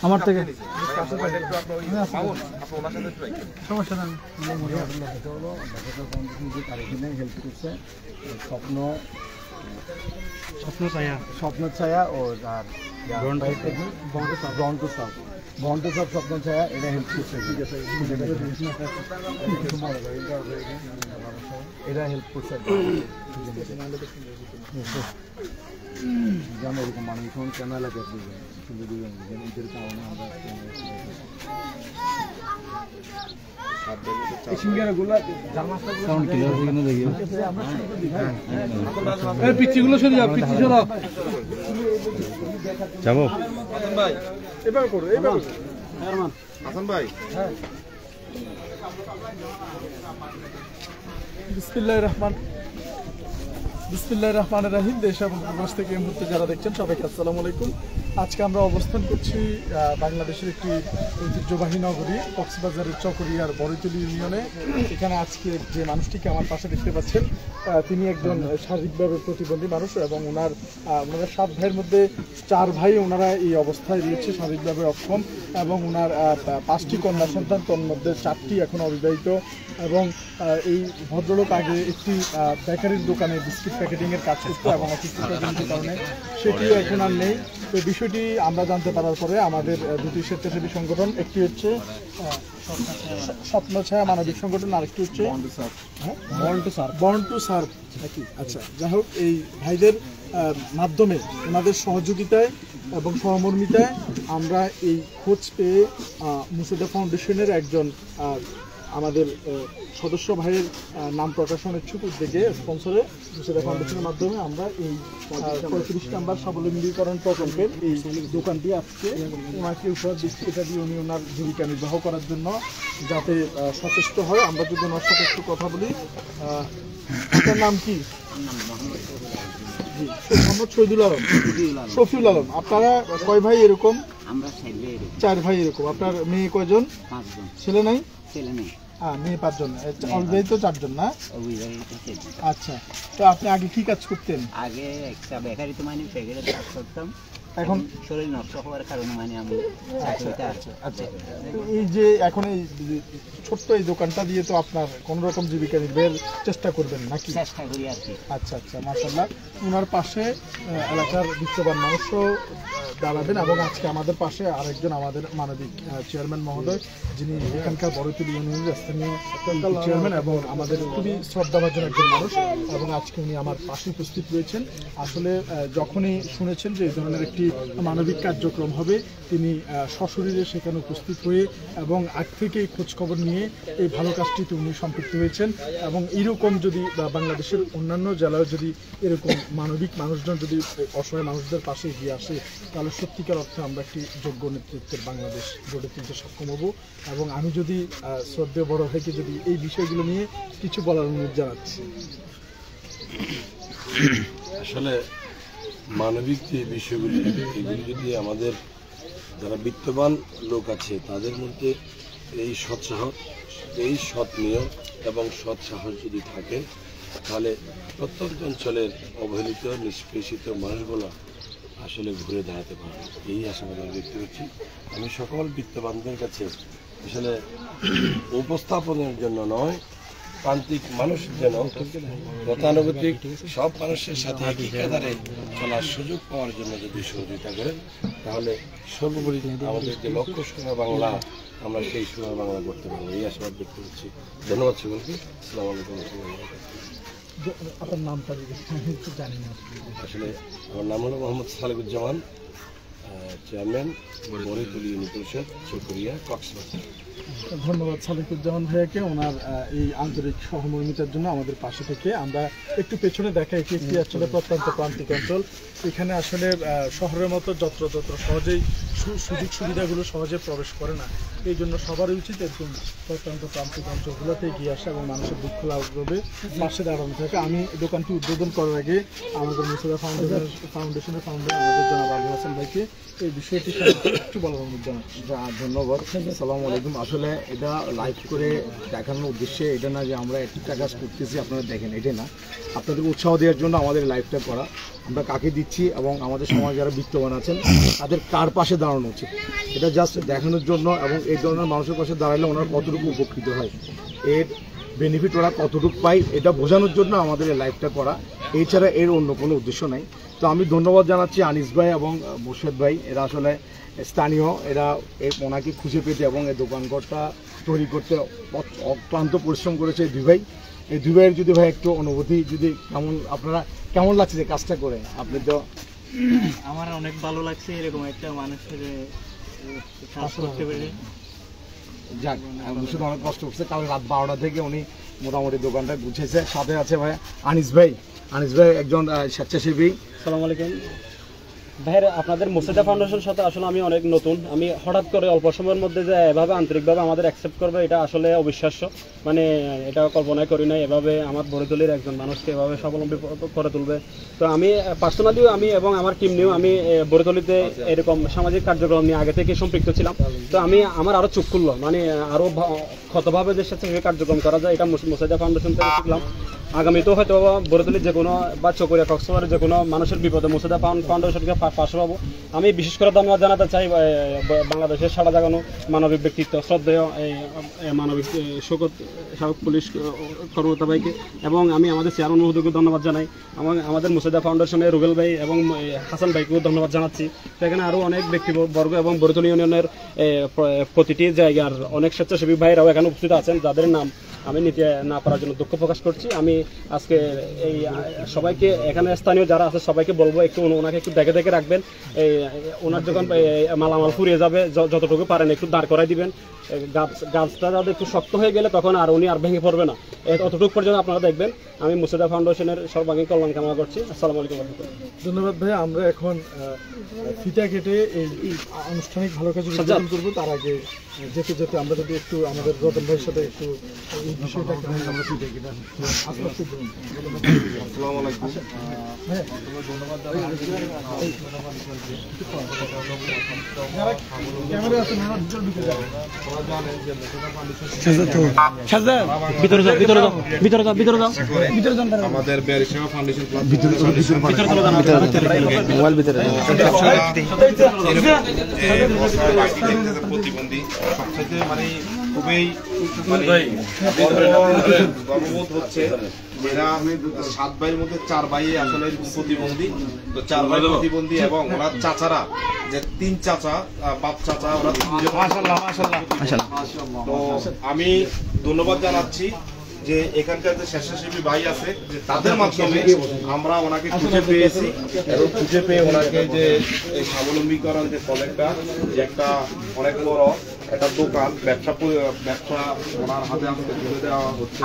আমার থেকে স্বপ্ন ছায়া ও বন্ড সব স্বপ্ন ছায়া এটা হেল্প করছে। ঠিক আছে, এটা হেল্প করছে যেমন এরকম মানুষ ক্যামেরা লাগে ঈদের কারণে আমরা পিচ্ছিগুলো সরে যাও, পিচ্ছি সরাও। যাবো এবার করো, এবার হাসান ভাই। হ্যাঁ, বিসমিল্লাহির রহমানির রহিম। দেশ এবং প্রবাস থেকে এই মুহূর্তে যারা দেখছেন সবাইকে আসসালামু আলাইকুম। আজকে আমরা অবস্থান করছি বাংলাদেশের একটি ঐতিহ্যবাহী নগরী কক্সবাজারের চকরিয়ার বড়ইতলী ইউনিয়নে। এখানে আজকে যে মানুষটিকে আমার পাশে দেখতে পাচ্ছেন তিনি একজন শারীরিকভাবে প্রতিবন্ধী মানুষ এবং ওনারা 7 ভাইয়ের মধ্যে 4 ভাই ওনারা এই অবস্থায় রয়েছে, শারীরিকভাবে অক্ষম, এবং ওনার 5টি কন্যা সন্তান, তোর মধ্যে 4টি এখন অবিবাহিত। এবং এই ভদ্রলোক আগে একটি বেকারির দোকানে বিস্কিট প্যাকেটিংয়ের কাজ করতো এবং অসুস্থতার কারণে সেটিও এখন আর নেই। তো বিষয়টি আমরা জানতে পারার পরে আমাদের দুটি স্বেচ্ছাসেবী সংগঠন, একটি হচ্ছে স্বপ্ন ছায়া মানবিক সংগঠন, আরেকটি হচ্ছে বর্ন টু সার্ভ নাকি। আচ্ছা, যাই হোক, এই ভাইদের মাধ্যমে ওনাদের সহযোগিতায় এবং সহমর্মিতায় আমরা এই খোঁজ পেয়ে মুসিদা ফাউন্ডেশনের একজন আমাদের সদস্য ভাইয়ের নাম প্রকাশন ইচ্ছুক উদ্যোগে স্পন্সরে মুসিদা ফাউন্ডেশনের মাধ্যমে আমরা এই 35 নম্বর স্বাবলম্বীকরণ প্রকল্পের এই দোকানটি আজকে ওনাকে উপহার দিচ্ছি। এটা দিয়ে উনি ওনার জীবিকা নির্বাহ করার জন্য যাতে সচেষ্ট হয়। আমরা যদি ওনার সাথে একটু কথা বলি। আপনার নাম কি? মোহাম্মদ শহীদুল আলম, শফিউল আলম। আপনারা কয় ভাই এরকম? আমরা 4 ভাই এরকম। আপনার মেয়ে কয়জন? 5 জন। ছেলে নাই? ছেলে নেই। মেয়ে 5 জন। অবিবাহিত 4 জন না? আচ্ছা, তো আপনি আগে কি কাজ করতেন? আগে একটা বেকারিতে প্যাকেটে কাজ করতাম। এখন শরীর নষ্ট হওয়ার কারণে আমি আচ্ছা, এই যে এখন এই ছোট্ট এই দোকানটা দিয়ে তো আপনার কোনো রকম জীবিকা নির্বাহের চেষ্টা করবেন নাকি? চেষ্টা করি আর কি। আচ্ছা, মাশাআল্লাহ। ওনার পাশে এলাকার বিত্তবান মানুষও দাঁড়াবেন এবং আজকে আমাদের পাশে আরেকজন আমাদের মানবিক চেয়ারম্যান মহোদয়, যিনি এখানকার বড়ইতলী ইউনিয়নের স্থানীয় চেয়ারম্যান এবং আমাদের খুবই শ্রদ্ধাভাজন একজন মানুষ, এবং আজকে উনি আমার পাশে উপস্থিত রয়েছেন। আসলে যখনই শুনেছেন যে এই ধরনের একটি মানবিক কার্যক্রম হবে, তিনি সশরীরে সেখানে উপস্থিত হয়ে এবং আগ থেকেই খোঁজখবর নিয়ে এই ভালো কাজটিতে উনি সম্পৃক্ত হয়েছেন। এবং এইরকম যদি বাংলাদেশের অন্যান্য জেলায় যদি এরকম মানবিক মানুষজন যদি অসহায় মানুষদের পাশে এগিয়ে আসে, তাহলে সত্যিকার অর্থে আমরা একটি যোগ্য নেতৃত্বের বাংলাদেশ গড়ে তুলতে সক্ষম হব। এবং আমি যদি শ্রদ্ধেয় বড় ভাইকে যদি এই বিষয়গুলো নিয়ে কিছু বলার অনুরোধ জানাচ্ছি। আসলে মানবিক যে বিষয়গুলি, এগুলি যদি আমাদের যারা বিত্তবান লোক আছে তাদের মধ্যে এই সৎ নিয়ম এবং সৎ সাহস যদি থাকে, তাহলে প্রত্যন্ত অঞ্চলের অবহেলিত নিষ্পেষিত মানুষগুলো আসলে ঘুরে দাঁড়াতে পারবে, এই আশাবাদ আমি ব্যক্ত করছি। আমি সকল বিত্তবানদের কাছে আসলে উপস্থাপনের জন্য নয়, প্রান্তিক মানুষ যেন গতানুগতিক সব মানুষের সাথে একাধারে চলার সুযোগ পাওয়ার জন্য যদি সহযোগিতা করেন, তাহলে সর্বোপরি আমাদের যে লক্ষ্য সোনার বাংলা, আমরা সেই সোনার বাংলা করতে পারবো, এই আশাবাদ ব্যক্ত করছি। ধন্যবাদ সকলকে। আসসালামু আলাইকুম। আপনার নামটা জানি না আসলে আমার নাম হলো মোহাম্মদ সালেকুজ্জামান, চেয়ারম্যান বড়ইতলী ইউনি পরিষদ, চকরিয়া, কক্সবাজার। ধন্যবাদ সালেকুজ্জামান ভাইয়াকে ওনার এই আন্তরিক সহমর্মিতার জন্য আমাদের পাশে থেকে। আমরা একটু পেছনে দেখাই, এটি একটি আসলে প্রত্যন্ত প্রান্তিক অঞ্চল। এখানে আসলে শহরের মতো যত্র সহজেই সুযোগ সুবিধাগুলো সহজে প্রবেশ করে না। এই জন্য সবারই উচিত এরকম প্রত্যন্ত প্রান্তিক অঞ্চলগুলোতে এগিয়ে আসা এবং মানুষের দুঃখ লাঘবে পাশে দাঁড়ানো থাকে। আমি দোকানটি উদ্বোধন করার আগে আমাদের মুর্শিদা ফাউন্ডেশনের ফাউন্ডার আমাদের জনাব আবু হাসান ভাইকে এই বিষয়টি একটু বলার অনুরোধ জানাচ্ছি। ধন্যবাদ। আসসালামু আলাইকুম। আসলে এটা লাইভ করে দেখানোর উদ্দেশ্যে এটা না যে আমরা একটা কাজ করতেছি আপনারা দেখেন, এটা না, আপনাদের উৎসাহ দেওয়ার জন্য আমাদের লাইভটা করা। আমরা কাকে দিচ্ছি এবং আমাদের সমাজ যারা বিত্তবান আছেন তাদের কার পাশে দাঁড়ানো উচিত, এটা জাস্ট দেখানোর জন্য এবং এই ধরনের মানুষের পাশে দাঁড়ালে ওনারা কতটুকু উপকৃত হয়, এর বেনিফিট ওরা কতটুকু পায়, এটা বোঝানোর জন্য আমাদের এই লাইভটা করা। এছাড়া এর অন্য কোনো উদ্দেশ্য নাই। তো আমি ধন্যবাদ জানাচ্ছি আনিস ভাই এবং মোর্শেদ ভাই, এরা আসলে স্থানীয়, এরা ওনাকে খুঁজে পেতে এবং এই দোকানঘরটা তৈরি করতে অক্লান্ত পরিশ্রম করেছে এই দুই ভাই। এই দুই ভাইয়ের যদি ভাই একটু অনুভূতি যদি আপনারা কেমন লাগছে যে কাজটা করে? আপনি তো আমার অনেক ভালো লাগছে এরকম একটা মানুষের কাজ করতে পেরে। যাক, শুধু অনেক কষ্ট করছে, কাল রাত 12টা থেকে উনি মোটামুটি দোকানটা গুছিয়েছে। সাথে আছে ভাই আনিস ভাই একজন স্বেচ্ছাসেবী। আসসালামু আলাইকুম ভাইয়ের, আপনাদের মুর্শিদা ফাউন্ডেশন সাথে আসলে আমি অনেক নতুন। আমি হঠাৎ করে অল্প সময়ের মধ্যে যে এভাবে আন্তরিকভাবে আমাদের অ্যাকসেপ্ট করবে এটা আসলে অবিশ্বাস্য, মানে এটা কল্পনাই করি না এভাবে আমার বরিতলির একজন মানুষকে এভাবে স্বাবলম্বী করে তুলবে। তো আমি পার্সোনালিও আমি এবং আমার টিম নিয়েও আমি বরিতলিতে এরকম সামাজিক কার্যক্রম নিয়ে আগে থেকে সম্পৃক্ত ছিলাম। তো আমার আরও চোখ খুললো, মানে আরও ক্ষতভাবে যে সাথে কার্যক্রম করা যায় এটা মুর্শিদা ফাউন্ডেশন থেকে শিখলাম। আগামীতেও হয়তো বরিতলির যে কোনো বা চকরিয়া কক্সবাজারের যে কোনো মানুষের বিপদে মুর্শিদা ফাউন্ডেশনকে পাশে পাবো। আমি বিশেষ করে ধন্যবাদ জানাতে চাই বাংলাদেশের সাড়া জাগানো মানবিক ব্যক্তিত্ব শ্রদ্ধেয় এই মানবিক সাবেক পুলিশ কর্মকর্তা ভাইকে, এবং আমি আমাদের চেয়ারম্যান মহোদয়কে ধন্যবাদ জানাই, আমাদের মুর্শিদা ফাউন্ডেশনের রুবেল ভাই এবং হাসান ভাইকেও ধন্যবাদ জানাচ্ছি। সেখানে আরও অনেক ব্যক্তিবর্গ এবং বরিতলি ইউনিয়নের প্রতিটি জায়গার অনেক স্বেচ্ছাসেবী ভাইরাও এখানে উপস্থিত আছেন, যাদের নাম আমি নিতে না পারার জন্য দুঃখ প্রকাশ করছি। আমি আজকে এই সবাইকে এখানে স্থানীয় যারা আছে সবাইকে বলবো একটু ওনাকে একটু দেখে রাখবেন। এই ওনার যখন মালামাল ফুরিয়ে যাবে যতটুকু পারেন একটু দাঁড় করাই দিবেন। গাছটা যাতে একটু শক্ত হয়ে গেলে তখন আর উনি আর ভেঙে পড়বে না, অতটুকু পর্যন্ত আপনারা দেখবেন। আমি মুর্শিদা ফাউন্ডেশনের সর্বাঙ্গীন কল্যাণ কামনা করছি। আসসালামু আলাইকুম। ধন্যবাদ ভাই। আমরা এখন ফিতা কেটে এই আনুষ্ঠানিক ভালো কাজ উদ্বোধন করবো। তার আগে যেতে আমরা যদি একটু আমাদের রতন ভাইয়ের সাথে একটু এই বিষয়টা আমরা ফিতা কেটে ক্যামেরা আছে ঢুকে যাবে। আমাদের বেরিসেবা ফাউন্ডেশন প্রতিবন্ধী সবচেয়ে মানে খুবই গর্ববোধ হচ্ছে এরা 7 ভাইয়ের মধ্যে 4 ভাই আসলে প্রতিবন্ধী। তো 4 ভাই প্রতিবন্ধী এবং ওনার চাচারা যে 3 চাচা বাপ চাচা ওরা তো আমি ধন্যবাদ জানাচ্ছি যে এখানকার যে স্বেচ্ছাসেবী ভাই আছে তাদের মাধ্যমে আমরা ওনাকে খুঁজে পেয়েছি এবং খুঁজে পেয়ে ওনাকে যে স্বাবলম্বী করার যে কলেজটা যে একটা অনেক বড় একটা দোকান ব্যবসা ওনার হাতে আজকে তুলে দেওয়া হচ্ছে।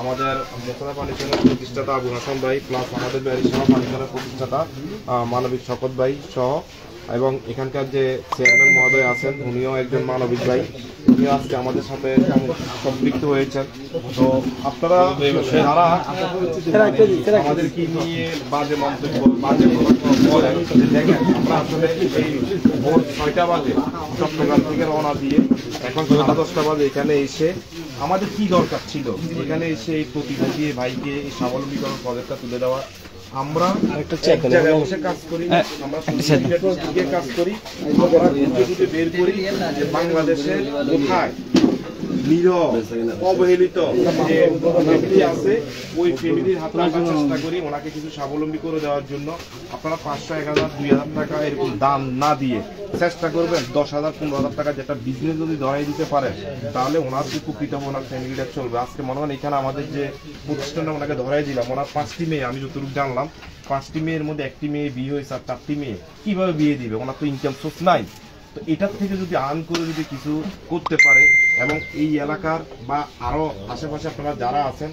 আমাদের মুর্শিদা ফাউন্ডেশনের প্রতিষ্ঠাতা আবু হাসান ভাই প্লাস আমাদের বেরিসেবা ফাউন্ডেশনের প্রতিষ্ঠাতা মানবিক শকত ভাই সহ এবং এখানকার যে চেয়ারম্যান মহোদয় আছেন উনিও একজন মানবিক ভাই, উনিও আজকে আমাদের সাথে সম্পৃক্ত হয়েছেন। তো আপনারা যারা আমাদের কি নিয়ে বাজে মন্তব্য বলেন, দেখেন আমরা আসলে এই ভোর 6টা বাজে চট্টগ্রাম থেকে রওনা দিয়ে এখন 10:30 বাজে এখানে এসে আমাদের কি দরকার ছিল, এখানে এসে এই প্রতিবন্ধী ভাইকে এই স্বাবলম্বীকরণ প্রজেক্টটা তুলে দেওয়া। আমরা এক জায়গায় বসে কাজ করি, আমরা কাজ করি, আমরা খুঁজে বের করি যে বাংলাদেশের কোথায় নীরব অবহেলিত যে ব্যক্তি আছে ওই ফ্যামিলির হাতে আমরা চেষ্টা করি ওনাকে কিছু স্বাবলম্বী করে দেওয়ার জন্য। আপনারা 500, 1000, 2000 টাকা এরকম দাম না দিয়ে চেষ্টা করবেন 10,000, 15,000 টাকা যেটা বিজনেস যদি ধরাই দিতে পারেন তাহলে ওনার উপকৃত হবে, ওনার ফ্যামিলিটা চলবে। আজকে মনে হয় এখানে আমাদের যে প্রতিষ্ঠানটা ওনাকে ধরাই দিলাম, ওনার 5টি মেয়ে, আমি যতটুকু জানলাম 5টি মেয়ের মধ্যে 1টি মেয়ে বিয়ে হয়েছে আর 4টি মেয়ে কিভাবে বিয়ে দিবে, ওনার তো ইনকাম সোর্স নাই। তো এটার থেকে যদি আর্ন করে যদি কিছু করতে পারে এবং এই এলাকার বা আরও আশেপাশে আপনারা যারা আছেন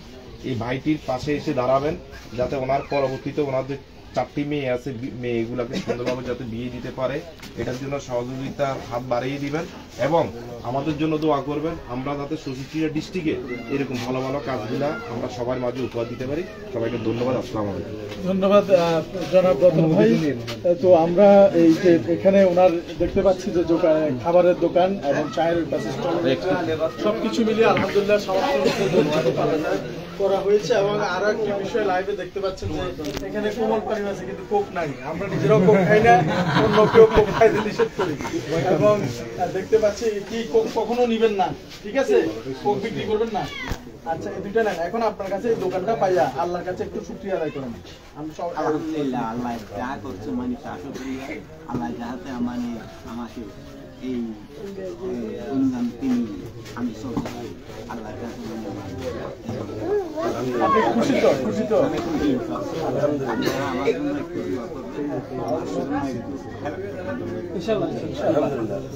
এই ভাইটির পাশে এসে দাঁড়াবেন, যাতে ওনার পরবর্তীতে ওনাদের 4টি মেয়ে আছে, মেয়েগুলোকে সুন্দরভাবে যাতে বিয়ে দিতে পারে, এটার জন্য সহযোগিতার হাত বাড়িয়ে দিবেন এবং আমাদের জন্য দোয়া করবেন, আমরা যাতে সুচিত্রা ডিস্ট্রিক্টে এরকম ভালো ভালো কাজগুলা আমরা সবার মাঝে উপহার দিতে পারি। সবাইকে ধন্যবাদ। আসসালামু আলাইকুম। ধন্যবাদ জনাব রতন ভাই। তো আমরা এই যে এখানে ওনার দেখতে পাচ্ছি যে খাবারের দোকান এবং চায়ের পাশে সবকিছু মিলিয়ে আলহামদুলিল্লাহ করা হয়েছে। এবং আরো একটি বিষয় লাইভে দেখতে পাচ্ছেন যে এখানে কোমল পানি আছে কিন্তু কোক নাই। আমরা নিজেরাও কোক খাই না, অন্য কেউ কোক খাইতে নিষেধ করি। এবং দেখতে পাচ্ছি কি কোক কখনো নিবেন না, ঠিক আছে? কোক বিক্রি করবেন না। আচ্ছা, এই দুইটা নেন। এখন আপনার কাছে এই দোকানটা পাইয়া আল্লাহর কাছে একটু শুকরিয়া আদায় করেন। আলহামদুলিল্লাহ, আল্লাহ যা করছে মানে শাশুড়িয়া আল্লাহ যাহাতে মানে আমাকে এই অনুদান তিনি আমি চলতে পারি আল্লাহর কাছে। আপনি খুশি তো? খুশি তো?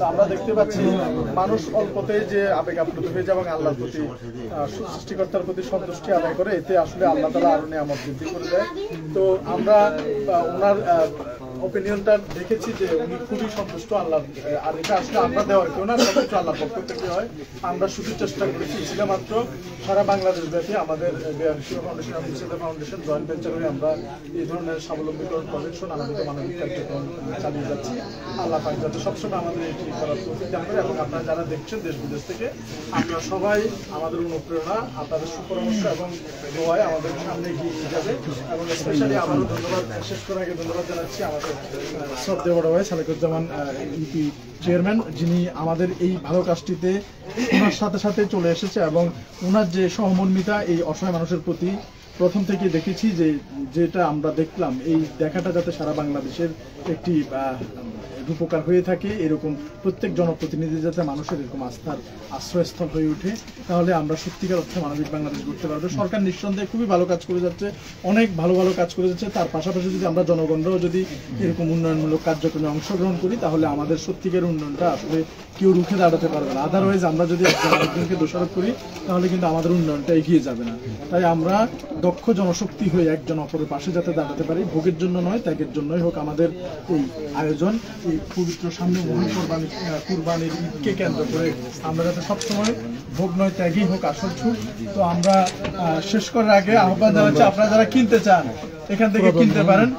আমরা দেখতে পাচ্ছি মানুষ অল্পতে যে আবেগ আপ্লুত হয়ে যায় এবং আল্লাহর প্রতি সৃষ্টিকর্তার প্রতি সন্তুষ্টি আদায় করে, এতে আসলে আল্লাহ তাআলা আরো নিয়ামত বৃদ্ধি করে দেয়। তো আমরা ওনার ওপিনিয়নটা দেখেছি যে উনি খুবই সন্তুষ্ট আল্লাহ। আর এটা আসলে আমরা দেওয়ার কেউ না, সবকিছু আল্লাহর পক্ষ থেকে হয়। আমরা শুধু চেষ্টা করেছি মাত্র সারা বাংলাদেশ ব্যাপী আমাদের ফাউন্ডেশন জয়েন্ট ভেঞ্চার হয়ে আমরা এই ধরনের স্বাবলম্বীকরণ প্রজেক্ট নানাবিধ মানবিক কার্যক্রম চালিয়ে যাচ্ছি। আল্লাহ পাক যাতে সবসময় আমাদের এটি করার তৌফিক দান করে। এবং আপনারা যারা দেখছেন দেশ বিদেশ থেকে, আমরা সবাই আমাদের অনুপ্রেরণা আপনাদের সুপরামর্শ এবং দোয়ায় আমাদের সামনে এগিয়ে নিয়ে যাবে। এবং স্পেশালি আমারও ধন্যবাদ, শেষ করার আগে ধন্যবাদ জানাচ্ছি আমাদের শ্রদ্ধেয় বড় ভাই সালেকুজ্জামান ইউপি চেয়ারম্যান, যিনি আমাদের এই ভালো কাজটিতে ওনার সাথে সাথে চলে এসেছে এবং ওনার যে সহমর্মিতা এই অসহায় মানুষের প্রতি প্রথম থেকে দেখেছি যে যেটা আমরা দেখলাম, এই দেখাটা যাতে সারা বাংলাদেশের একটি উপকার হয়ে থাকে, এরকম প্রত্যেক জনপ্রতিনিধি যাতে মানুষের এরকম আস্থার আশ্রয়স্থল হয়ে ওঠে, তাহলে আমরা সত্যিকার অর্থে মানবিক বাংলাদেশ গড়তে পারবো। সরকার নিঃসন্দেহে খুবই ভালো কাজ করে যাচ্ছে, অনেক ভালো ভালো কাজ করে যাচ্ছে। তার পাশাপাশি যদি আমরা জনগণরাও যদি এরকম উন্নয়নমূলক কার্যক্রমে অংশগ্রহণ করি, তাহলে আমাদের সত্যিকার উন্নয়নটা আসলে কেউ রুখে দাঁড়াতে পারবে না। আদারওয়াইজ আমরা যদি একজনকে দোষারোপ করি, তাহলে কিন্তু আমাদের উন্নয়নটা এগিয়ে যাবে না। তাই আমরা দক্ষ জনশক্তি হয়ে একজন অপরের পাশে যাতে দাঁড়াতে পারি, ভোগের জন্য নয় ত্যাগের জন্যই হোক আমাদের এই আয়োজন। এই পবিত্র সামনে মহান কুরবানির ঈদকে কেন্দ্র করে আমরা যাতে সবসময় ভোগ নয় ত্যাগই হোক আসল ছুট। তো আমরা শেষ করার আগে আহ্বান জানাচ্ছি, আপনারা যারা কিনতে চান এখান থেকে কিনতে পারেন।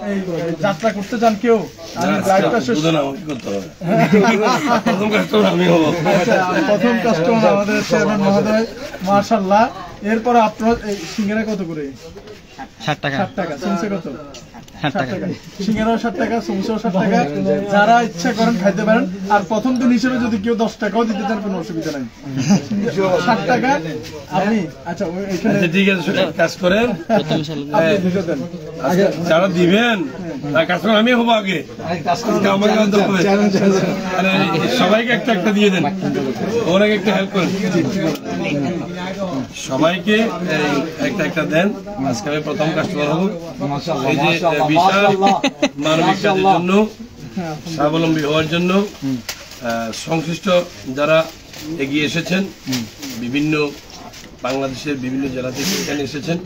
এই যাত্রা করতে চান কেউ, প্রথম কাস্টমার আমাদের চেয়ারম্যান মহোদয়, মাশাআল্লাহ। এরপর আপনার এই সিঙ্গারা কত করে? 60 টাকা। 60 টাকা। সমসা কত? 60 টাকা। সিঙ্গারাও 60 টাকা, সমসাও 60 টাকা। যারা ইচ্ছা করেন খাইতে পারেন। আর প্রথম দিন হিসেবে যদি কেউ 10 টাকাও দিতে চান কোনো অসুবিধা নাই। 60 টাকা আপনি। আচ্ছা এখানে ঠিক আছে, কাজ করেন, যারা দিবেন কাস্টমার আমি হবো আগে, সবাইকে একটা একটা দিয়ে দেন, ওনাকে একটা হেল্প করেন, সবাইকে একটা একটা দেন। আজকে আমি প্রথম কাস্টমার হবো। এই যে বিশাল মানবিক কাজের জন্য, স্বাবলম্বী হওয়ার জন্য সংশ্লিষ্ট যারা এগিয়ে এসেছেন, বিভিন্ন বাংলাদেশের বিভিন্ন জেলা থেকে এখানে এসেছেন,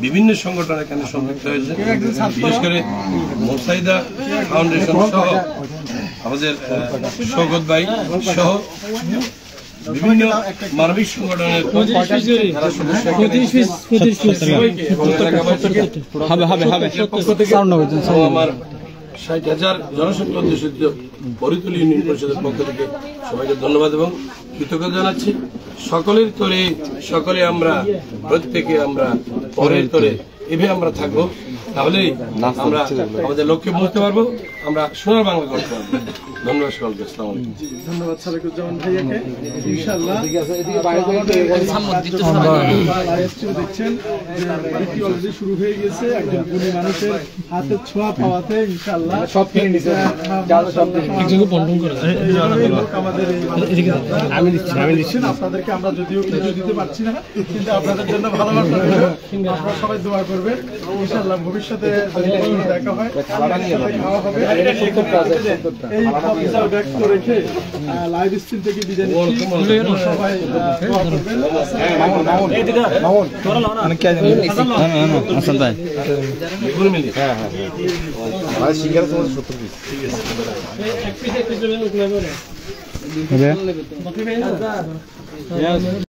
বিভিন্ন সংগঠন এখানে সম্পৃক্ত হয়েছে, বিশেষ করে মোসাইদা ফাউন্ডেশন সহ আমাদের শওকত ভাই সহ বিভিন্ন মানবিক সংগঠনের আমার 60,000 জনসংখ্যা অধ্যুষিত বরিতলী ইউনিয়ন পরিষদের পক্ষ থেকে সবাইকে ধন্যবাদ এবং কৃতজ্ঞতা জানাচ্ছি। সকলের তরে সকলে আমরা, প্রত্যেকে আমরা পরের তরে এভাবে আমরা থাকবো, তাহলেই আমরা আমাদের লক্ষ্যে পৌঁছতে পারবো, আমরা সোনার বাংলা করতে পারবো। ধন্যবাদ সকলকে। আসসালামু আলাইকুম। ধন্যবাদ সালেকুজ্জামান ভাইয়াকে। ইনশাআল্লাহ দেখছেন যে অলরেডি শুরু হয়ে গেছে, একজন গুণী মানুষের হাতের ছোঁয়া পাওয়াতে ইনশাআল্লাহ সব কিনে নিছে। আমাদের আপনাদেরকে আমরা যদিও কিছু দিতে পারছি না, কিন্তু আপনাদের জন্য ভালোবাসা, আপনারা সবাই দোয়া করবেন। ইনশাআল্লাহ ভবিষ্যতে দেখা হয়, খাওয়া হবে। এই কথা ব্যক্ত রেখে লাইভ স্ট্রিম থেকে বিদায় নিচ্ছি। সবাই দোয়া করবেন। সিঙ্গারা 70 পিস।